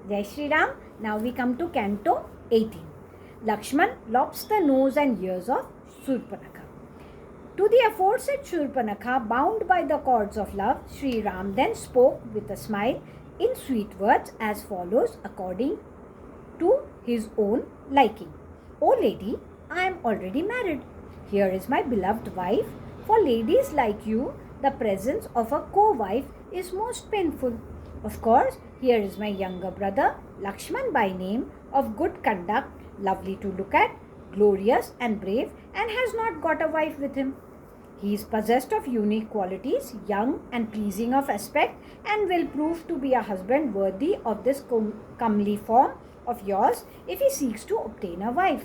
Jai Shri Ram. Now we come to Canto 18. Lakshman lops the nose and ears of Surpanakha. To the aforesaid Surpanakha, bound by the cords of love, Sri Ram then spoke with a smile in sweet words as follows, according to his own liking. O lady, I am already married. Here is my beloved wife. For ladies like you, the presence of a co-wife is most painful. Of course, here is my younger brother, Lakshman by name, of good conduct, lovely to look at, glorious and brave, and has not got a wife with him. He is possessed of unique qualities, young and pleasing of aspect, and will prove to be a husband worthy of this comely form of yours if he seeks to obtain a wife.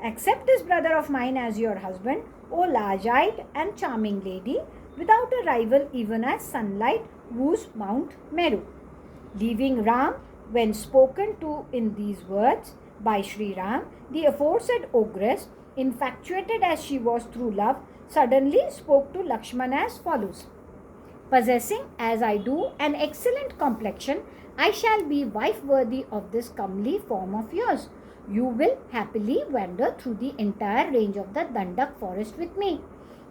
Accept this brother of mine as your husband, O large-eyed and charming lady, without a rival even as sunlight woos Mount Meru. Leaving Ram, when spoken to in these words by Sri Ram, the aforesaid ogress, infatuated as she was through love, suddenly spoke to Lakshman as follows. Possessing, as I do, an excellent complexion, I shall be wife worthy of this comely form of yours. You will happily wander through the entire range of the Dandak forest with me.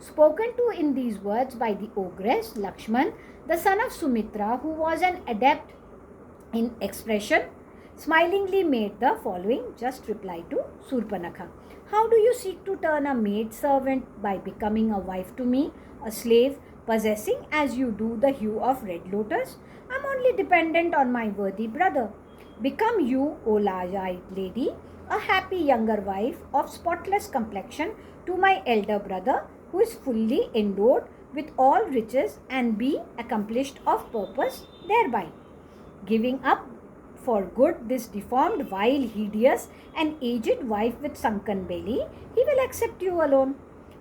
Spoken to in these words by the ogress, Lakshman, the son of Sumitra, who was an adept in expression, smilingly made the following just reply to Surpanakha. How do you seek to turn a maid servant by becoming a wife to me, a slave, possessing as you do the hue of red lotus? I am only dependent on my worthy brother. Become you, O large-eyed lady, a happy younger wife of spotless complexion to my elder brother, who is fully endowed with all riches and be accomplished of purpose thereby. Giving up for good this deformed, vile, hideous, and aged wife with sunken belly, he will accept you alone.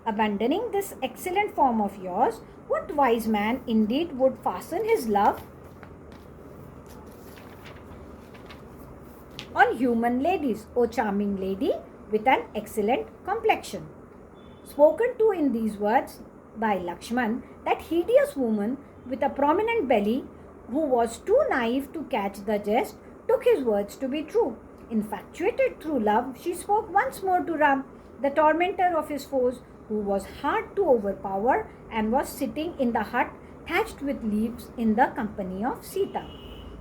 Abandoning this excellent form of yours, what wise man indeed would fasten his love on human ladies, O charming lady with an excellent complexion? Spoken to in these words by Lakshman, that hideous woman with a prominent belly, who was too naive to catch the jest, took his words to be true. Infatuated through love, she spoke once more to Ram, the tormentor of his foes, who was hard to overpower and was sitting in the hut thatched with leaves in the company of Sita.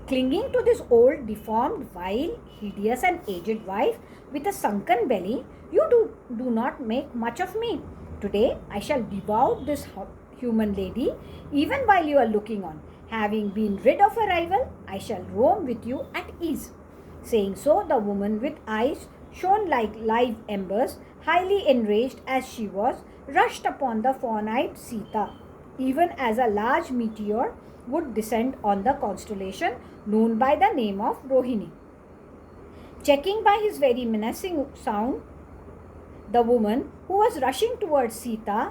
Clinging to this old, deformed, vile, hideous and aged wife with a sunken belly, you do not make much of me. Today I shall devour this human lady even while you are looking on. Having been rid of a rival, I shall roam with you at ease. Saying so, the woman with eyes shone like live embers, highly enraged as she was, rushed upon the fawn-eyed Sita, even as a large meteor would descend on the constellation known by the name of Rohini. Checking by his very menacing sound the woman who was rushing towards Sita,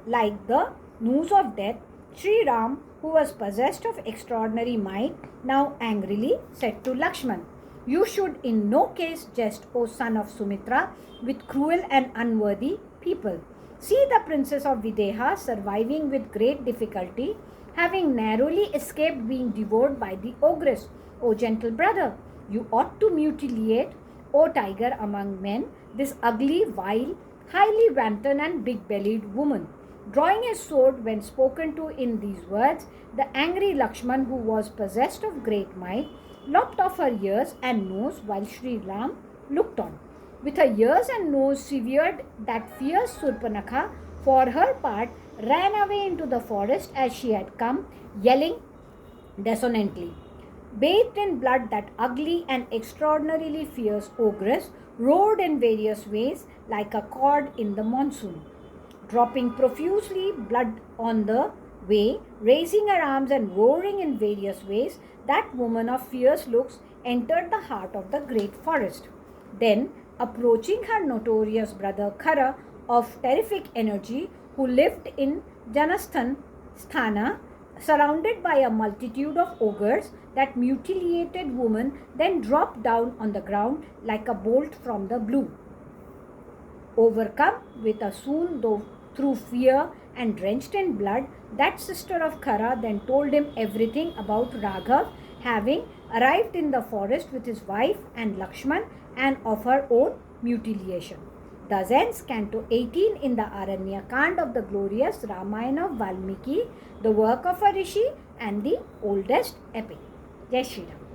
like the news of death, Sri Ram, who was possessed of extraordinary might, now angrily said to Lakshman, you should in no case jest, O son of Sumitra, with cruel and unworthy people. See the princess of Videha surviving with great difficulty, having narrowly escaped being devoured by the ogress. O gentle brother, you ought to mutilate, O tiger among men, this ugly, vile, highly wanton and big-bellied woman. Drawing his sword when spoken to in these words, the angry Lakshman, who was possessed of great might, lopped off her ears and nose while Sri Ram looked on. With her ears and nose severed, that fierce Surpanakha, for her part, ran away into the forest as she had come, yelling dissonantly. Bathed in blood, that ugly and extraordinarily fierce ogress roared in various ways like a cord in the monsoon, dropping profusely blood on the way, raising her arms and roaring in various ways. That woman of fierce looks entered the heart of the great forest. Then, approaching her notorious brother Khara of terrific energy, who lived in Janasthan Sthana, surrounded by a multitude of ogres, that mutilated woman then dropped down on the ground like a bolt from the blue. Overcome with a swoon through fear and drenched in blood, that sister of Khara then told him everything about Raghav having arrived in the forest with his wife and Lakshman and of her own mutilation. Thus ends Canto 18 in the Aranyakand of the glorious Ramayana of Valmiki, the work of a Rishi and the oldest epic. Jai Shri Ram.